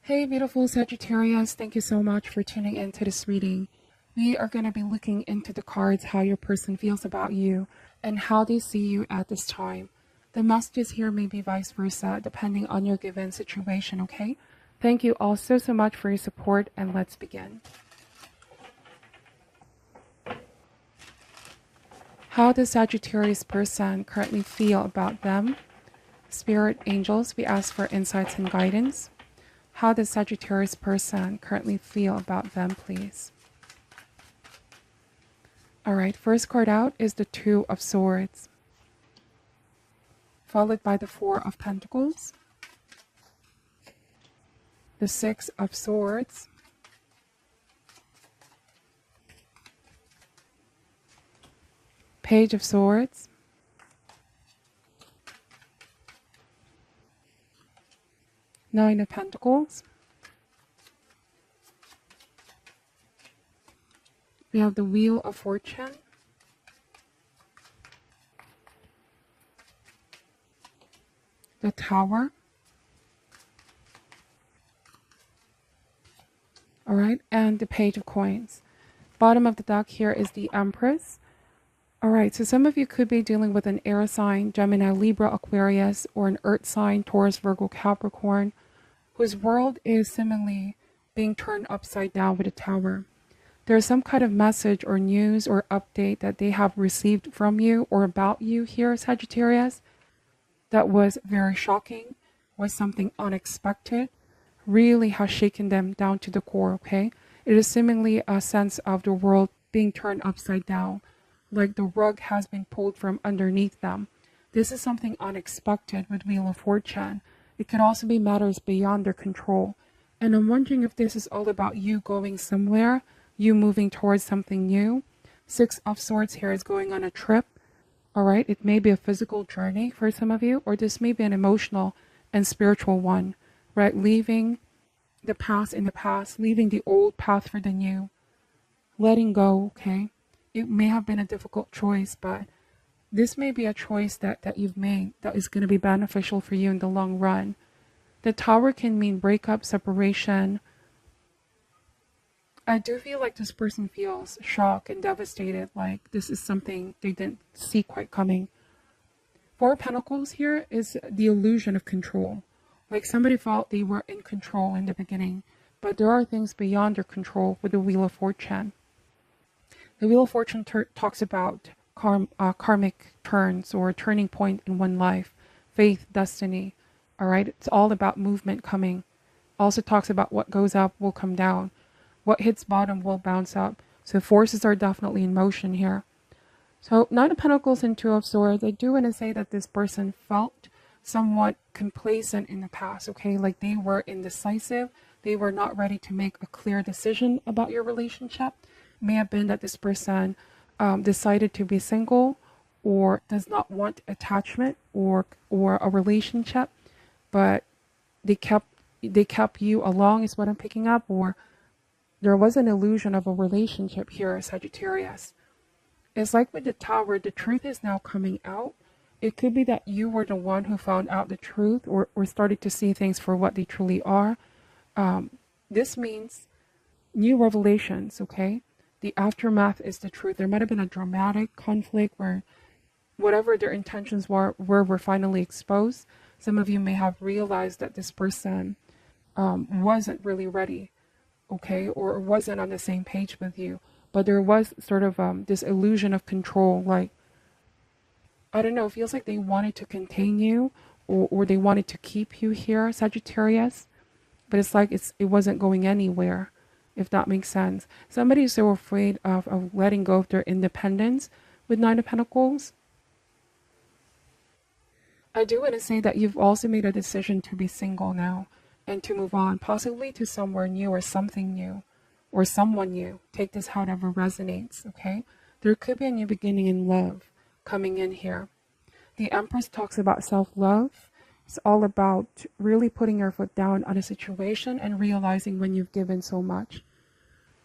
Hey, beautiful Sagittarius. Thank you so much for tuning into this reading. We are going to be looking into the cards, how your person feels about you, and how they see you at this time. The messages here may be vice versa, depending on your given situation, okay? Thank you all so much for your support, and let's begin. How does Sagittarius person currently feel about them? Spirit angels, we ask for insights and guidance. How does Sagittarius person currently feel about them, please? Alright, first card out is the Two of Swords, followed by the Four of Pentacles, the Six of Swords, Page of Swords, Nine of Pentacles. We have the Wheel of Fortune, the Tower. Alright, and the Page of Coins. Bottom of the deck here is the Empress. Alright, so some of you could be dealing with an air sign, Gemini, Libra, Aquarius, or an earth sign, Taurus, Virgo, Capricorn, whose world is seemingly being turned upside down with a tower. There's some kind of message or news or update that they have received from you or about you here, Sagittarius, that was very shocking, was something unexpected, really has shaken them down to the core, okay? It is seemingly a sense of the world being turned upside down, like the rug has been pulled from underneath them. This is something unexpected with Wheel of Fortune. It could also be matters beyond their control. And I'm wondering if this is all about you going somewhere, you moving towards something new. Six of Swords here is going on a trip. Alright, it may be a physical journey for some of you, or this may be an emotional and spiritual one. Right, leaving the past in the past, leaving the old path for the new. Letting go, okay? It may have been a difficult choice, but this may be a choice that you've made that is going to be beneficial for you in the long run. The Tower can mean breakup, separation. I do feel like this person feels shocked and devastated, like this is something they didn't see quite coming. Four of Pentacles here is the illusion of control. Like somebody felt they were in control in the beginning, but there are things beyond their control with the Wheel of Fortune. The Wheel of Fortune talks about karmic turns or a turning point in one life, faith, destiny. All right, it's all about movement coming. Also talks about what goes up will come down. What hits bottom will bounce up. So forces are definitely in motion here. So Nine of Pentacles and Two of Swords, I do want to say that this person felt somewhat complacent in the past, okay? Like they were indecisive. They were not ready to make a clear decision about your relationship. May have been that this person decided to be single or does not want attachment or a relationship, but they kept you along is what I'm picking up, or there was an illusion of a relationship here, Sagittarius. It's like with the Tower, the truth is now coming out. It could be that you were the one who found out the truth or started to see things for what they truly are. This means new revelations, okay? The aftermath is the truth. There might have been a dramatic conflict where whatever their intentions were finally exposed. Some of you may have realized that this person wasn't really ready, okay, or wasn't on the same page with you. But there was sort of this illusion of control, like, I don't know, it feels like they wanted to contain you or they wanted to keep you here, Sagittarius. But it's like it wasn't going anywhere, if that makes sense. Somebody is so afraid of letting go of their independence with Nine of Pentacles. I do want to say that you've also made a decision to be single now and to move on, possibly to somewhere new or something new or someone new. Take this however resonates, okay? There could be a new beginning in love coming in here. The Empress talks about self-love. It's all about really putting your foot down on a situation and realizing when you've given so much.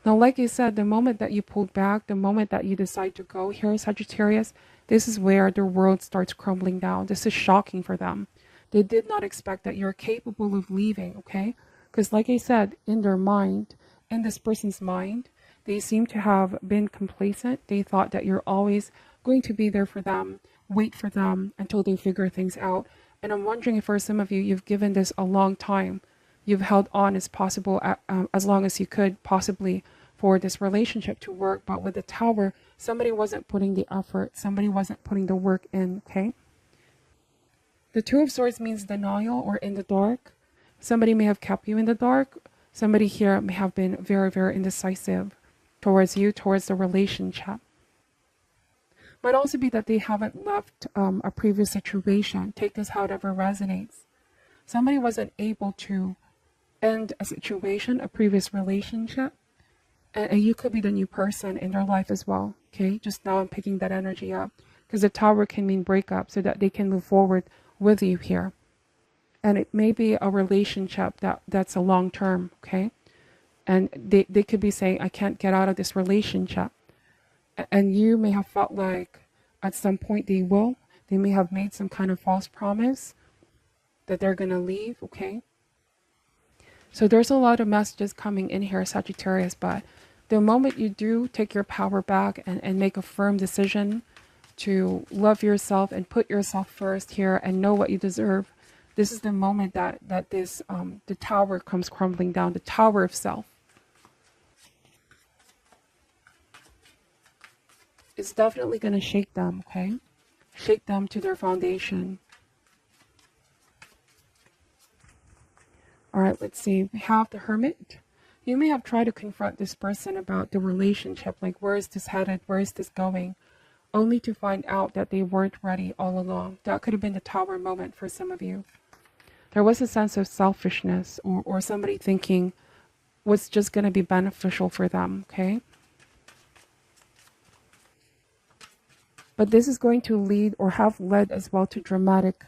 Now, like I said, the moment that you pulled back, the moment that you decide to go here, Sagittarius, this is where their world starts crumbling down. This is shocking for them. They did not expect that you're capable of leaving, okay? Because like I said, in their mind, in this person's mind, they seem to have been complacent. They thought that you're always going to be there for them, wait for them until they figure things out. And I'm wondering if for some of you, you've given this a long time. You've held on as possible, as long as you could possibly for this relationship to work. But with the Tower, somebody wasn't putting the effort. Somebody wasn't putting the work in, okay? The Two of Swords means denial or in the dark. Somebody may have kept you in the dark. Somebody here may have been very, very indecisive towards you, towards the relationship. Might also be that they haven't left a previous situation. Take this however resonates. Somebody wasn't able to end a situation, a previous relationship, and you could be the new person in their life as well, okay? Just now I'm picking that energy up, because the Tower can mean breakup so that they can move forward with you here. And it may be a relationship that's a long term, okay? And they could be saying, I can't get out of this relationship. And you may have felt like at some point they will. They may have made some kind of false promise that they're going to leave, okay? So there's a lot of messages coming in here, Sagittarius, but the moment you do take your power back and make a firm decision to love yourself and put yourself first here and know what you deserve, this is the moment that this the Tower comes crumbling down, the Tower of Self. It's definitely going to shake them, okay? Shake them to their foundation. All right, let's see. We have the Hermit. You may have tried to confront this person about the relationship, like where is this headed, where is this going, only to find out that they weren't ready all along. That could have been the Tower moment for some of you. There was a sense of selfishness or somebody thinking what's just going to be beneficial for them, okay? But this is going to lead or have led as well to dramatic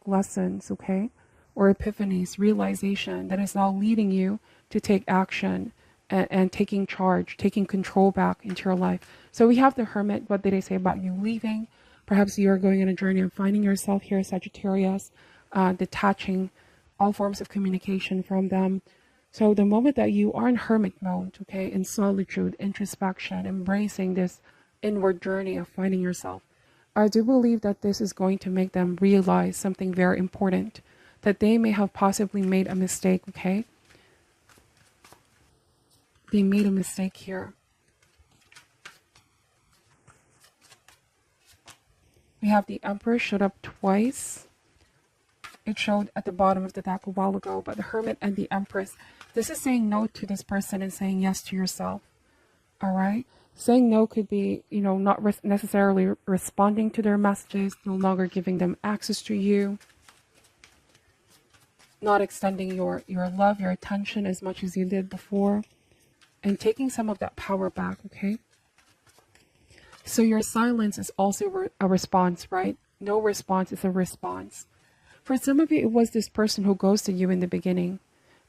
lessons, okay? Or epiphanies, realization that is now leading you to take action and taking charge, taking control back into your life. So we have the Hermit. What did I say about you leaving? Perhaps you're going on a journey of finding yourself here, Sagittarius, detaching all forms of communication from them. So the moment that you are in Hermit mode, okay, in solitude, introspection, embracing this inward journey of finding yourself, I do believe that this is going to make them realize something very important, that they may have possibly made a mistake, okay? They made a mistake here. We have the Emperor showed up twice. It showed at the bottom of the deck a while ago, but the Hermit and the Empress, this is saying no to this person and saying yes to yourself, all right? Saying no could be, you know, not necessarily responding to their messages, no longer giving them access to you, not extending your love, your attention as much as you did before, and taking some of that power back, okay? So your silence is also a response, right? No response is a response. For some of you, it was this person who ghosted you in the beginning.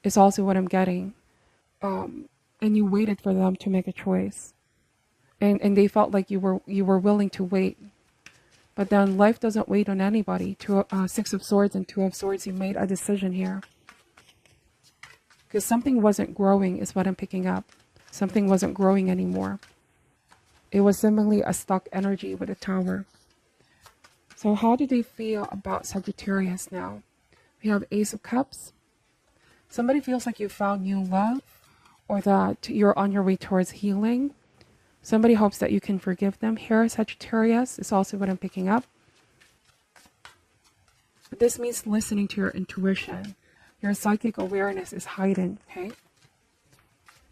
It's also what I'm getting. And you waited for them to make a choice. And they felt like you were willing to wait. But then life doesn't wait on anybody. Six of Swords and Two of Swords, you made a decision here. Because something wasn't growing is what I'm picking up. Something wasn't growing anymore. It was seemingly a stuck energy with a Tower. So how do they feel about Sagittarius now? We have Ace of Cups. Somebody feels like you found new love, or that you're on your way towards healing. Somebody hopes that you can forgive them here, Sagittarius. Is also what I'm picking up. But this means listening to your intuition. Your psychic awareness is heightened, okay?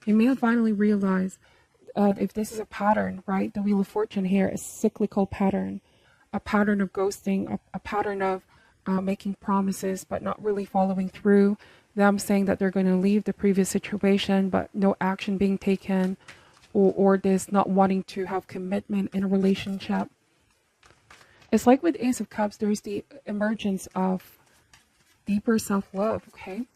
You may have finally realized if this is a pattern, right? The Wheel of Fortune here is a cyclical pattern. A pattern of ghosting, a pattern of making promises but not really following through. Them saying that they're going to leave the previous situation but no action being taken. Or this not wanting to have commitment in a relationship. It's like with Ace of Cups, there's the emergence of deeper self-love, okay?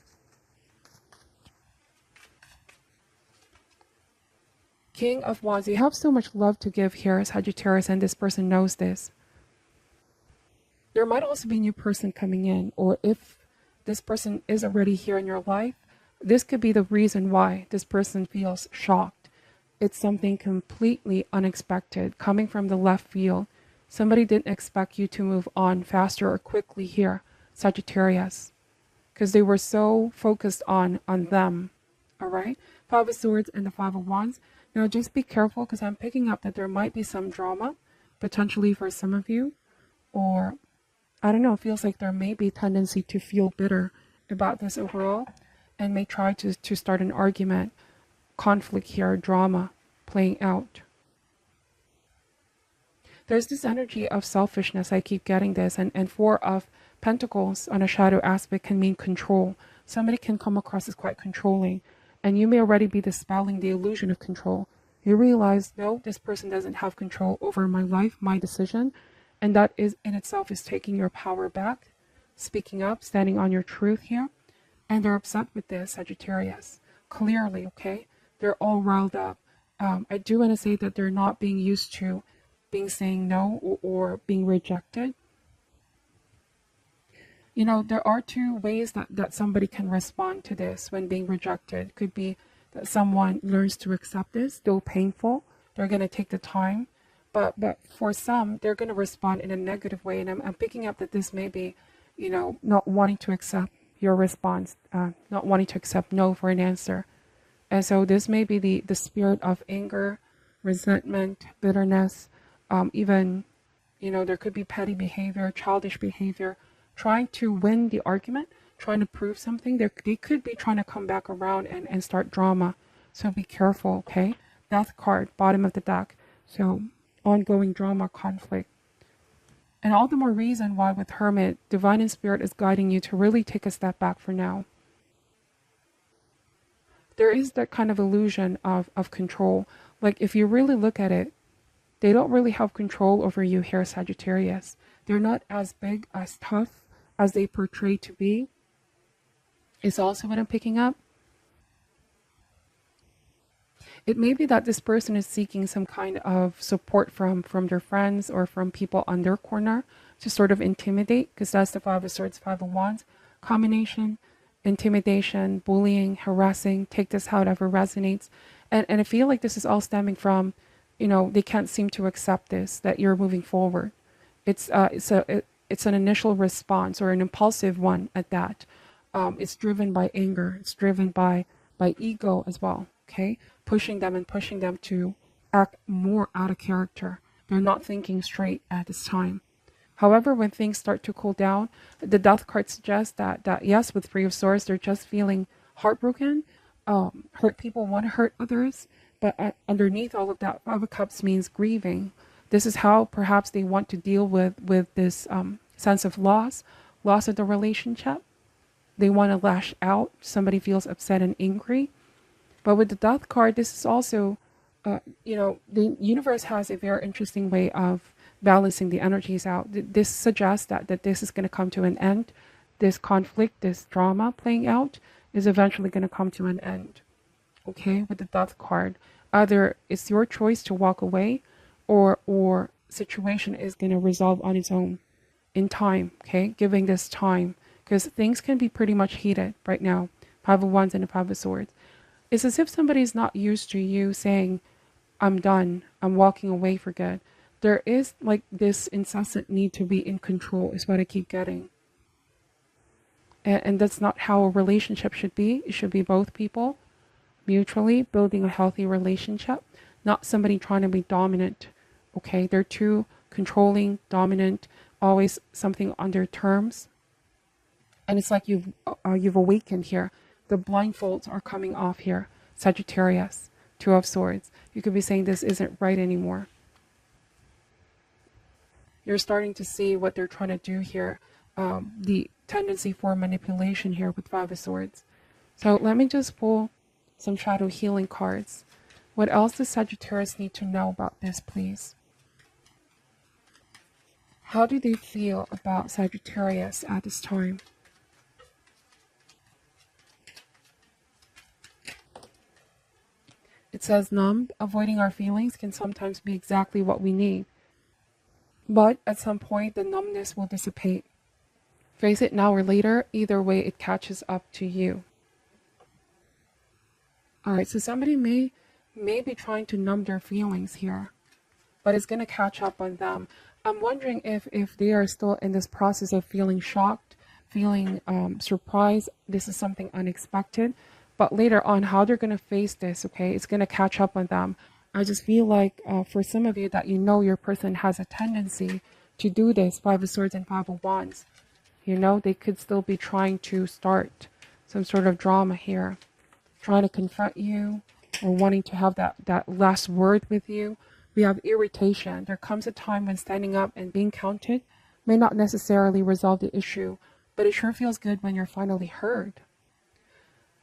King of Wands, you have so much love to give here, Sagittarius, and this person knows this. There might also be a new person coming in, or if This person is already here in your life. This could be the reason why this person feels shocked. It's something completely unexpected coming from the left field. Somebody didn't expect you to move on faster or quickly here, Sagittarius, because they were so focused on them. All right, Five of Swords and the Five of Wands. Now just be careful, because I'm picking up that there might be some drama potentially for some of you, or I don't know, it feels like there may be a tendency to feel bitter about this overall and may try to start an argument, conflict here, drama playing out. There's this energy of selfishness. I keep getting this. And Four of Pentacles on a shadow aspect can mean control. Somebody can come across as quite controlling. And you may already be dispelling the illusion of control. You realize, no, this person doesn't have control over my life, my decision. And that is in itself is taking your power back, speaking up, standing on your truth here. And they're upset with this, Sagittarius. Clearly, okay? They're all riled up. I do want to say that they're not being used to being saying no or being rejected. You know, there are two ways that somebody can respond to this when being rejected. It could be that someone learns to accept this, though painful. They're going to take the time. But for some, they're going to respond in a negative way. And I'm picking up that this may be, you know, not wanting to accept your response, not wanting to accept no for an answer. And so this may be the spirit of anger, resentment, bitterness, even, you know, there could be petty behavior, childish behavior, trying to win the argument, trying to prove something. They could be trying to come back around and start drama. So be careful, okay? Death card, bottom of the deck. So ongoing drama, conflict. And all the more reason why with Hermit, Divine and Spirit is guiding you to really take a step back for now. There is that kind of illusion of control. Like if you really look at it, they don't really have control over you here, Sagittarius. They're not as big, as tough as they portray to be. Is also what I'm picking up. It may be that this person is seeking some kind of support from their friends or from people on their corner to sort of intimidate, because that's the Five of Swords, Five of Wands combination. Intimidation, bullying, harassing, take this however resonates. And I feel like this is all stemming from, you know, they can't seem to accept this, that you're moving forward. It's an initial response, or an impulsive one at that. It's driven by anger. It's driven by ego as well, okay? Pushing them to act more out of character. They're not thinking straight at this time. However, when things start to cool down, the Death card suggests that yes, with Three of Swords, they're just feeling heartbroken. Hurt people want to hurt others, but underneath all of that, Five of Cups means grieving. This is how perhaps they want to deal with this sense of loss of the relationship. They want to lash out. Somebody feels upset and angry. But with the Death card, this is also, you know, the universe has a very interesting way of balancing the energies out. This suggests that this is going to come to an end. This conflict, this drama playing out is eventually going to come to an end. Okay, with the Death card. Either it's your choice to walk away, or situation is going to resolve on its own in time. Okay, giving this time, because things can be pretty much heated right now. Five of Wands and the Five of Swords. It's as if somebody's not used to you saying, I'm done, I'm walking away for good. There is like this incessant need to be in control is what I keep getting. And that's not how a relationship should be. It should be both people mutually building a healthy relationship, not somebody trying to be dominant. Okay, they're too controlling, dominant, always something on their terms. And it's like you've awakened here. The blindfolds are coming off here. Sagittarius, Two of Swords. You could be saying this isn't right anymore. You're starting to see what they're trying to do here. The tendency for manipulation here with Five of Swords. So let me just pull some shadow healing cards. What else does Sagittarius need to know about this, please? How do they feel about Sagittarius at this time? It says numb. Avoiding our feelings can sometimes be exactly what we need. But at some point, the numbness will dissipate. Face it now or later. Either way, it catches up to you. All right, so somebody may be trying to numb their feelings here, but it's going to catch up on them. I'm wondering if they are still in this process of feeling shocked, feeling surprised. This is something unexpected. But later on, how they're going to face this, okay, it's going to catch up on them. I just feel like for some of you that you know your person has a tendency to do this, Five of Swords and Five of Wands. You know, they could still be trying to start some sort of drama here, trying to confront you or wanting to have that last word with you. We have irritation. There comes a time when standing up and being counted may not necessarily resolve the issue, but it sure feels good when you're finally heard.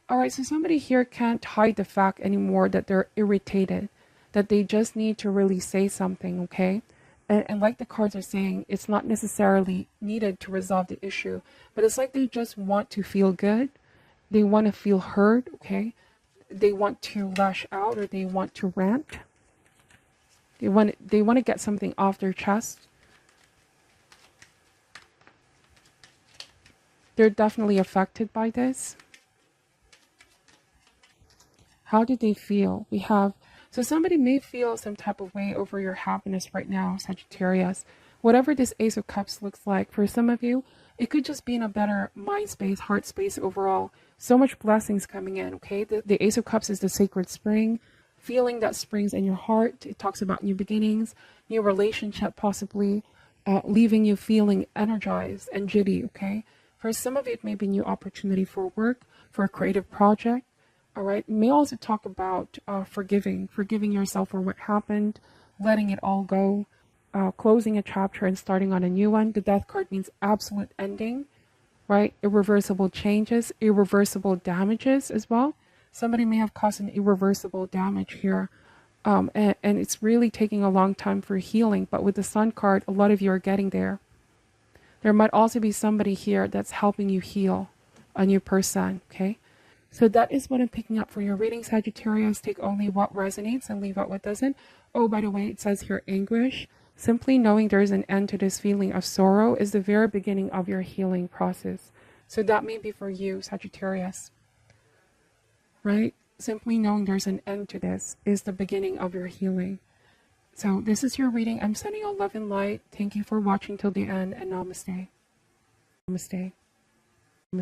All right, so somebody here can't hide the fact anymore that they're irritated, that they just need to really say something, okay? And like the cards are saying, it's not necessarily needed to resolve the issue, but it's like they just want to feel good. They want to feel heard, okay? They want to lash out, or they want to rant. They want to get something off their chest. They're definitely affected by this. How do they feel? We have, so somebody may feel some type of way over your happiness right now, Sagittarius. Whatever this Ace of Cups looks like, for some of you, it could just be in a better mind space, heart space overall. So much blessings coming in, okay? The Ace of Cups is the sacred spring, feeling that springs in your heart. It talks about new beginnings, new relationship possibly, leaving you feeling energized and giddy, okay? For some of you, it may be new opportunity for work, for a creative project. All right. You may also talk about forgiving yourself for what happened, letting it all go, closing a chapter and starting on a new one. The Death card means absolute ending, right? Irreversible changes, irreversible damages as well. Somebody may have caused an irreversible damage here, and it's really taking a long time for healing. But with the Sun card, a lot of you are getting there. There might also be somebody here that's helping you heal, a new person, okay? So that is what I'm picking up for your reading, Sagittarius. Take only what resonates and leave out what doesn't. Oh, by the way, it says here anguish. Simply knowing there is an end to this feeling of sorrow is the very beginning of your healing process. So that may be for you, Sagittarius. Right? Simply knowing there's an end to this is the beginning of your healing. So this is your reading. I'm sending you love and light. Thank you for watching till the end, and namaste. Namaste.